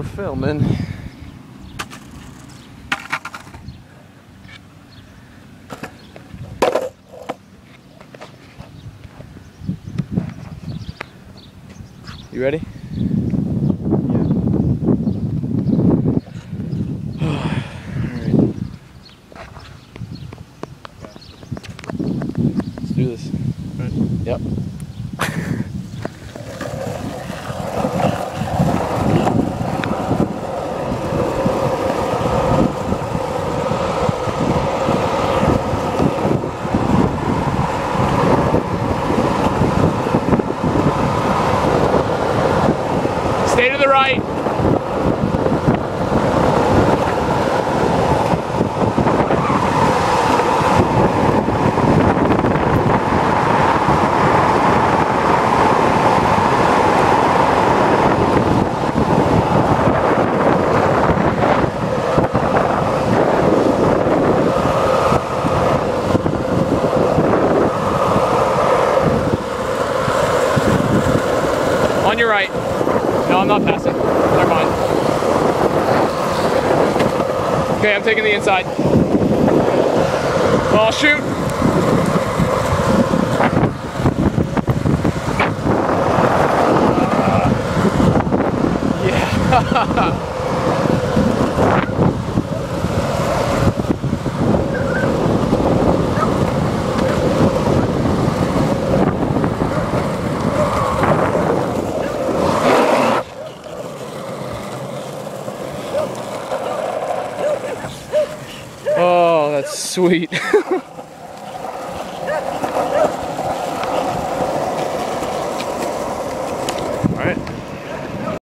filming. You ready? Let's do this. Right. Yep. Stay to the right. On your right. No, I'm not passing. Never mind. Okay, I'm taking the inside. Oh, shoot. Yeah. Oh, that's sweet. All right.